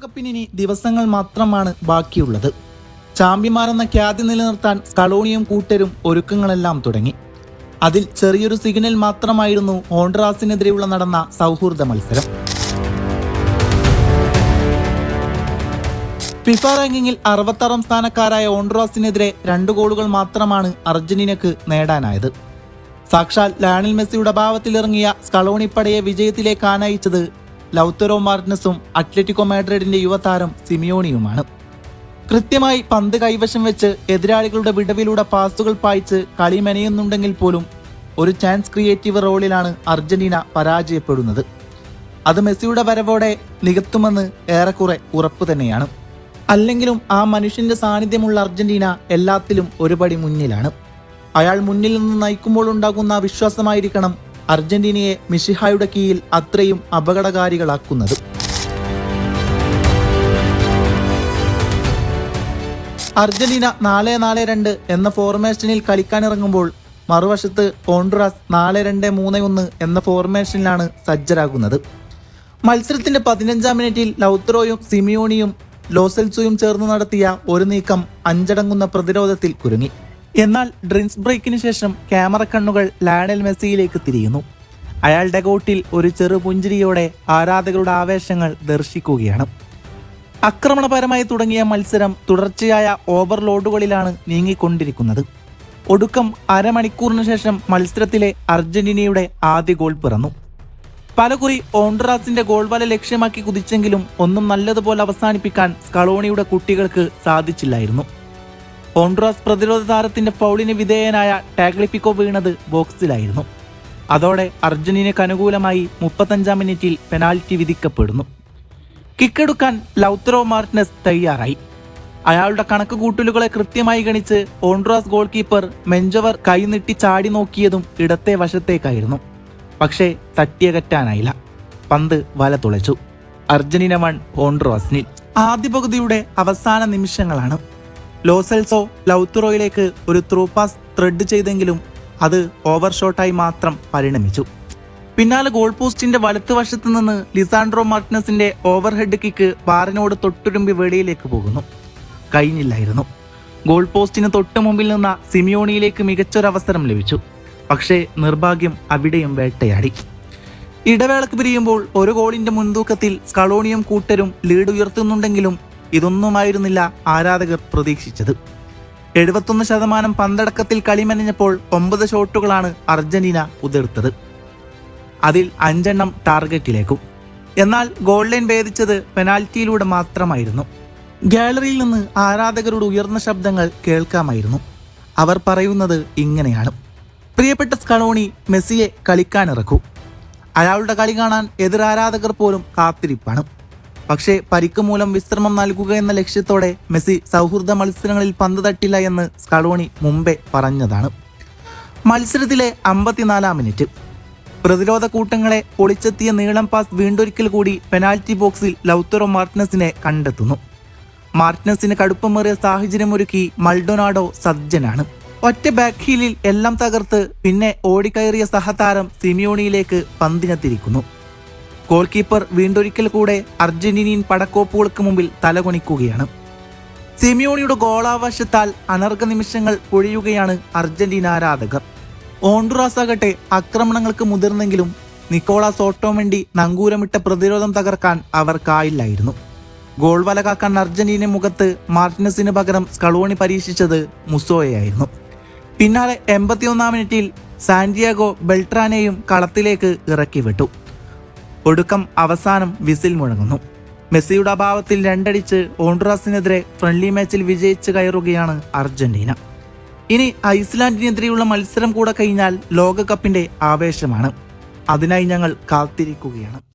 കപ്പിന് ഇനി ദിവസങ്ങൾ മാത്രമാണ് ബാക്കിയുള്ളത്. ചാമ്പ്യന്മാരെന്ന ഖ്യാതി നിലനിർത്താൻ സ്കലോണിയും കൂട്ടരും ഒരുക്കങ്ങളെല്ലാം തുടങ്ങി. അതിൽ ചെറിയൊരു സിഗ്നൽ മാത്രമായിരുന്നു ഹോണ്ഡുറാസിനെതിരെയുള്ള നടന്ന സൗഹൃദ മത്സരം. ഫിഫ റാങ്കിങ്ങിൽ 66ാം സ്ഥാനക്കാരായ ഹോണ്ഡുറാസിനെതിരെ 2 ഗോളുകൾ മാത്രമാണ് അർജന്റീനക്ക് നേടാനായത്. സാക്ഷാൽ ലയണൽ മെസ്സിയുടെ അഭാവത്തിലിറങ്ങിയ സ്കലോണി പടയെ വിജയത്തിലേക്ക് ആനയിച്ചത് ലൗത്തറോ മാർട്ടിനസും അത്ലറ്റിക്കോ മാഡ്രിഡിന്റെ യുവതാരം സിമിയോണിയുമാണ്. കൃത്യമായി പന്ത് കൈവശം വെച്ച് എതിരാളികളുടെ വിടവിലൂടെ പാസുകൾ പായിച്ച് കളി മെനയുന്നുണ്ടെങ്കിൽ പോലും ഒരു ചാൻസ് ക്രിയേറ്റീവ് റോളിലാണ് അർജന്റീന പരാജയപ്പെടുന്നത്. അത് മെസ്സിയുടെ വരവോടെ നികത്തുമെന്ന് ഏറെക്കുറെ ഉറപ്പ് തന്നെയാണ്. അല്ലെങ്കിലും ആ മനുഷ്യന്റെ സാന്നിധ്യമുള്ള അർജന്റീന എല്ലാത്തിലും ഒരുപടി മുന്നിലാണ്. അയാൾ മുന്നിൽ നിന്ന് നയിക്കുമ്പോൾ ഉണ്ടാകുന്ന വിശ്വാസമായിരിക്കണം അർജന്റീനയെ മിശിഹായുടെ കീഴിൽ അത്രയും അപകടകാരികളാക്കുന്നത്. അർജന്റീന 4-4-2 എന്ന ഫോർമേഷനിൽ കളിക്കാനിറങ്ങുമ്പോൾ മറുവശത്ത് ഹോണ്ഡുറാസ് 4-2-3-1 എന്ന ഫോർമേഷനിലാണ് സജ്ജരാകുന്നത്. മത്സരത്തിന്റെ 15ാം മിനിറ്റിൽ ലൗത്തറോയും സിമിയോണിയും ലോസെൽസുയും ചേർന്ന് നടത്തിയ ഒരു നീക്കം 5 അടങ്ങുന്ന പ്രതിരോധത്തിൽ കുരുങ്ങി. എന്നാൽ ഡ്രിങ്ക്സ് ബ്രേക്കിന് ശേഷം ക്യാമറ കണ്ണുകൾ ലയണൽ മെസ്സിയിലേക്ക് തിരിയുന്നു. അയാളുടെ ഗോട്ടിൽ ഒരു ചെറു പുഞ്ചിരിയോടെ ആരാധകരുടെ ആവേശങ്ങൾ ദർശിക്കുകയാണ്. ആക്രമണപരമായി തുടങ്ങിയ മത്സരം തുടർച്ചയായ ഓവർലോഡുകളിലാണ് നീങ്ങിക്കൊണ്ടിരിക്കുന്നത്. ഒടുക്കം അരമണിക്കൂറിന് ശേഷം മത്സരത്തിലെ അർജന്റീനയുടെ ആദ്യ ഗോൾ പിറന്നു. പലകുറി ഹോണ്ഡുറാസിന്റെ ഗോൾ വല ലക്ഷ്യമാക്കി കുതിച്ചെങ്കിലും ഒന്നും നല്ലതുപോലെ അവസാനിപ്പിക്കാൻ സ്കലോണിയുടെ കുട്ടികൾക്ക് സാധിച്ചില്ലായിരുന്നു. ഹോണ്ഡുറാസ് പ്രതിരോധ താരത്തിന്റെ ഫൗളിന് വിധേയനായ ടാഗ്ലിപ്പിക്കോ വീണത് ബോക്സിലായിരുന്നു. അതോടെ അർജന്റീനയ്ക്ക് അനുകൂലമായി 35ാം മിനിറ്റിൽ പെനാൽറ്റി വിധിക്കപ്പെടുന്നു. കിക്കെടുക്കാൻ ലൗത്തറോ മാർട്ടിനസ് തയ്യാറായി. അയാളുടെ കണക്ക് കൂട്ടലുകളെ കൃത്യമായി ഗണിച്ച് ഹോണ്ഡുറാസ് ഗോൾ കീപ്പർ മെഞ്ചവർ കൈനീട്ടി ചാടി നോക്കിയതും ഇടത്തെ വശത്തേക്കായിരുന്നു. പക്ഷേ തട്ടിയകറ്റാനായില്ല. പന്ത് വല തുളച്ചു. അർജന്റീന 1 ഹോണ്ഡുറാസ് 0. ആദ്യ പകുതിയുടെ അവസാന നിമിഷങ്ങളാണ്. ലോസെൽസോ ലൗത്തറോയിലേക്ക് ഒരു ത്രൂ പാസ് ത്രെഡ് ചെയ്തെങ്കിലും അത് ഓവർ ഷോട്ടായി മാത്രം പരിണമിച്ചു. പിന്നാലെ ഗോൾ പോസ്റ്റിന്റെ വലത്തുവശത്ത് നിന്ന് ലിസാൻഡ്രോ മാർട്ടിനസിന്റെ ഓവർ ഹെഡ് കിക്ക് ബാറിനോട് തൊട്ടുരുമ്പി വെളിയിലേക്ക് പോകുന്നു. കഴിഞ്ഞില്ലായിരുന്നു. ഗോൾ പോസ്റ്റിന് തൊട്ടു മുമ്പിൽ നിന്ന സിമിയോണിയിലേക്ക് മികച്ചൊരവസരം ലഭിച്ചു. പക്ഷേ നിർഭാഗ്യം അവിടെയും വേട്ടയാടി. ഇടവേളക്ക് പിരിയുമ്പോൾ ഒരു ഗോളിന്റെ മുൻതൂക്കത്തിൽ സ്കലോണിയും കൂട്ടരും ലീഡ് ഉയർത്തുന്നുണ്ടെങ്കിലും ഇതൊന്നുമായിരുന്നില്ല ആരാധകർ പ്രതീക്ഷിച്ചത്. 71% പന്തടക്കത്തിൽ കളിമെനഞ്ഞപ്പോൾ 9 ഷോട്ടുകളാണ് അർജന്റീന ഉതിർത്തത്. അതിൽ 5 എണ്ണം ടാർഗറ്റിലേക്കും. എന്നാൽ ഗോൾ ലൈൻ ഭേദിച്ചത് പെനാൽറ്റിയിലൂടെ മാത്രമായിരുന്നു. ഗാലറിയിൽ നിന്ന് ആരാധകരുടെ ഉയർന്ന ശബ്ദങ്ങൾ കേൾക്കാമായിരുന്നു. അവർ പറയുന്നത് ഇങ്ങനെയാണ്: പ്രിയപ്പെട്ട സ്കലോണി, മെസ്സിയെ കളിക്കാനിറക്കൂ. അയാളുടെ കളി കാണാൻ എതിരാരാധകർ പോലും കാത്തിരിപ്പാണ്. പക്ഷേ പരിക്ക് മൂലം വിശ്രമം നൽകുക എന്ന ലക്ഷ്യത്തോടെ മെസ്സി സൗഹൃദ മത്സരങ്ങളിൽ പന്ത് തട്ടില്ല എന്ന് സ്കലോണി മുമ്പേ പറഞ്ഞതാണ്. മത്സരത്തിലെ 54ാം മിനിറ്റ് പ്രതിരോധ കൂട്ടങ്ങളെ പൊളിച്ചെത്തിയ നീളം പാസ് വീണ്ടൊരിക്കൽ കൂടി പെനാൽറ്റി ബോക്സിൽ ലൗത്തറോ മാർട്ടിനസിനെ കണ്ടെത്തുന്നു. മാർട്ടിനസിന് കടുപ്പമേറിയ സാഹചര്യമൊരുക്കി മൾഡൊനാഡോ സജ്ജനാണ്. ഒറ്റ ബാക്ക് ഹീലിൽ എല്ലാം തകർത്ത് പിന്നെ ഓടിക്കയറിയ സഹതാരം സിമിയോണിയിലേക്ക് പന്തിനെത്തിരിക്കുന്നു. ഗോൾ കീപ്പർ വീണ്ടൊരിക്കൽ കൂടെ അർജന്റീനിയൻ പടക്കോപ്പുകൾക്ക് മുമ്പിൽ തലകുണിക്കുകയാണ്. സിമിയോണിയുടെ ഗോളാവശത്താൽ അനർഘ നിമിഷങ്ങൾ പൊഴിയുകയാണ് അർജന്റീന ആരാധകർ. ഹോണ്ഡുറാസ് ആകട്ടെ ആക്രമണങ്ങൾക്ക് മുതിർന്നെങ്കിലും നിക്കോളാസ് ഓട്ടോമെൻഡി നങ്കൂരമിട്ട പ്രതിരോധം തകർക്കാൻ അവർക്കായില്ലായിരുന്നു. ഗോൾ വല കാക്കാൻ അർജന്റീന മുഖത്ത് മാർട്ടിനസിന് പകരം സ്കലോണി പരീക്ഷിച്ചത് മുസോയെയായിരുന്നു. പിന്നാലെ 81ാം മിനിറ്റിൽ സാന്റിയാഗോ ബെൽട്രാനെയും കളത്തിലേക്ക് ഇറക്കി വിട്ടു. ഒടുക്കം അവസാനം വിസിൽ മുഴങ്ങുന്നു. മെസ്സിയുടെ അഭാവത്തിൽ 2 അടിച്ച് ഹോണ്ഡുറാസിനെതിരെ ഫ്രണ്ട്ലി മാച്ചിൽ വിജയിച്ച് കയറുകയാണ് അർജന്റീന. ഇനി ഐസ്ലാൻഡിനെതിരെയുള്ള മത്സരം കൂടെ കഴിഞ്ഞാൽ ലോകകപ്പിന്റെ ആവേശമാണ്. അതിനായി ഞങ്ങൾ കാത്തിരിക്കുകയാണ്.